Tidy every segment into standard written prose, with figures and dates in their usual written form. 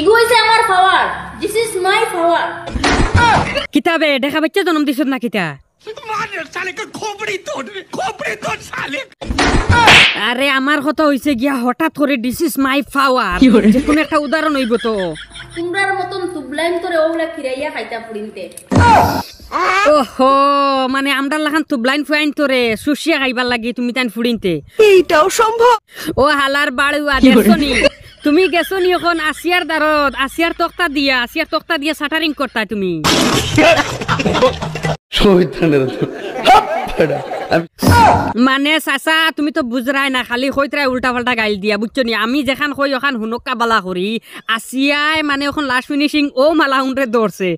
Ego হইছে আমার পাওয়ার, this is my পাওয়ার। কিতাবে দেখা বাচ্চা জন্ম দিছত না কিতা আরে আমার কথা হইছে গিয়া হঠাৎ করে দিস ইজ মাই পাওয়ার যে কোন একটা উদাহরণ হইব তো তোমরার মতন তুবলাইন করে ওগুলা খিরাইয়া খাইতা পুরিনতে। ওহো মানে আমরা লাখান তুবলাইন ফুয়াইন তোরে সুশিয়া খাইবার লাগি তুমি তাইন ফুড়িনতে এইটাও সম্ভব। ও হালার বাড়ুয়া দেখছনি তুমি গেছনি এখন আসিয়ার দারত আসিয়ার তক্তা দিয়া শাটারিং করতা তুমি মানে চাচা তুমি তো বুঝরাই না খালি কইতরাই উল্টা পাল্টা গাইল দিয়া বুঝছো নি আমি যেখান কই ওখান হুনকা বালা করি আসিয়ায় মানে ওখান লাস্ট ফিনিশিং ও মালাউন্ডরে দৌড়ছে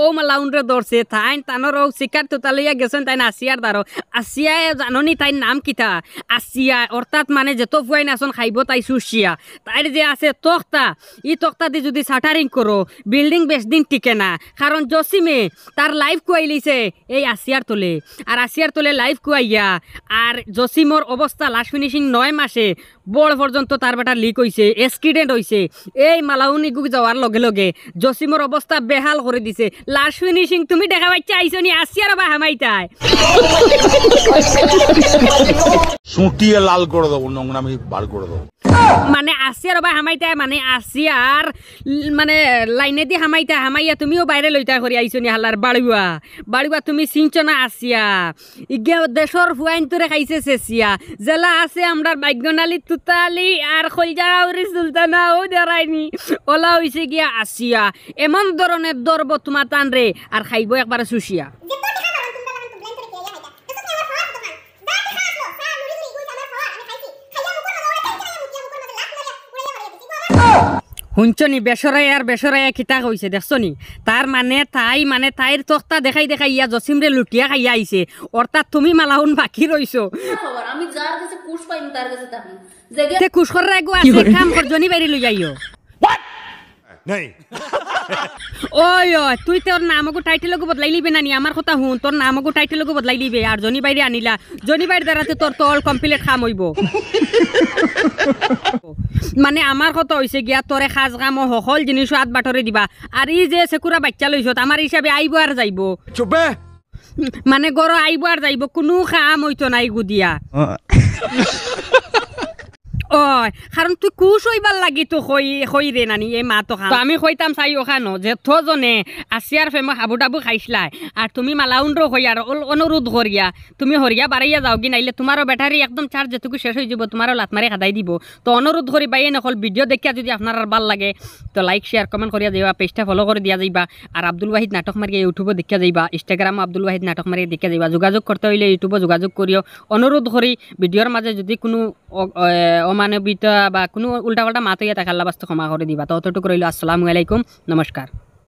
ও মালাউন্ডরে দৌড়ছে তাইন তানোর শিকার তোতালিয়া গেছেন তাই আসিয়ার দ্বারো আসিয়ায় জাননি তাই নাম কিতা আসিয়া অর্থাৎ মানে যত ফুয়াই নাচন খাইব তাই সুশিয়া তাইর যে আছে তক্তা ই তক্তা দিয়ে যদি শাটারিং করো বিল্ডিং বেশ দিন টিকে না কারণ জসিমে তার লাইফ কুয়াই লিছে এই আসিয়ার তোলে আর আসিয়ার তোলে লাইফ কুয়াইয়া আর জসিমর অবস্থা লাস্ট ফিনিশিং 9 মাসে বড় পর্যন্ত তার বেটা লিক হইছে অ্যাক্সিডেন্ট হইছে এই মালাউনি গুক যাওয়ার লগে লগে জসিমর অবস্থা বেহাল করে দিছে লাস্ট ফিনিশিং তুমি দেখা পাইছা আইছনি আসিয়ার বা হামাইতাই সুটিয়ে লাল করে দেব নোংরামি বার করে দেব মানে আসিয়ার বা হামাইতাই মানে আসিয়ার মানে লাইনে দি হামাইয়া তুমিও বাইরে লইতা করি আইছনি হালার বাড়ুয়া তুমি চিনছো না আসিয়া ইগে দেশর ফুয়াইন তোরে খাইছে সেসিয়া জেলা আছে আমরা বাইগনালি তুতালি আর খলজাউরি সুলতানা ও ডরাইনি ওলা হইছে গিয়া আসিয়া এমন ধরনের দরব তোমার টান রে আর খাইব একবারে সুশিয়া শুনছনি বেসরাইয়া খিতা কইছে দেখছনি তার মানে তাইর তক্তা দেখাই ইয়া জসিমরে লুটিয়া খাইয়া আইছে অর্থাৎ তুমি মালাউন বাকি রইছো আমি যার কাছে কুশ পাইম তার কাছে থাকি তে কুশ কর রাগো আছে কাম কর জনি বাইরে লই যাইও নাই ওই তুই তোর নামগো টাইটেলগো বদলাই লিবে নানি আমার কথা হুন তোর নামগো টাইটেলগো বদলাই লিবে আর জনি বাইরে আনিলা জনি বাইরে দ্বারাতে তোর তল কমপ্লিট খাম হইব মানে আমার কথা হইছে গিয়া তোরে খাজ কাম সকল জিনিস হাত বাটরে দিবা আর ই যে সেকুরা বাচ্চা লইছত আমার হিসাবে আইব আর যাইব চুপে মানে গড় আইব আর যাইব কোনো কাম হইতো নাই গুদিয়া ওই কারণ তুই কুশ হইবার লাগি তো কই রে নানি এই মা তো খান আমি কইতাম চাই ওখানো যে থজনে আসিয়ার ফেমো হাবু ডাবু খাইছলাই আর তুমি মালাউন্ড্র হই আর অনুরোধ করিয়া তুমি হরিয়া বাড়াইয়া যাও কি নাইলে তোমারও ব্যাটারি একদম চার্জ যেটুকু শেষ হয়ে যাব তোমারও লাত মারি খাদাই দিব তো অনুরোধ করি বাইয়ে নকল ভিডিও দেখিয়া যদি আপনার আর ভাল লাগে তো লাইক শেয়ার কমেন্ট করিয়া যাইবা পেজটা ফলো করে দিয়া যাইবা আর আব্দুল ওয়াহিদ নাটক মারিয়া ইউটিউবে দেখিয়া যাইবা ইনস্টাগ্রামে আব্দুল ওয়াহিদ নাটক মারিয়া দেখিয়া যাইবা যোগাযোগ করতে হইলে ইউটিউবে যোগাযোগ করিও অনুরোধ করি ভিডিওর মাঝে যদি কোনো অমানবিতা বা কোনো উল্টা পাল্টা মাত হইয়া থাকার লাস্তে ক্ষমা করে দিবা তো অতটুকু রইল আসসালামু আলাইকুম নমস্কার।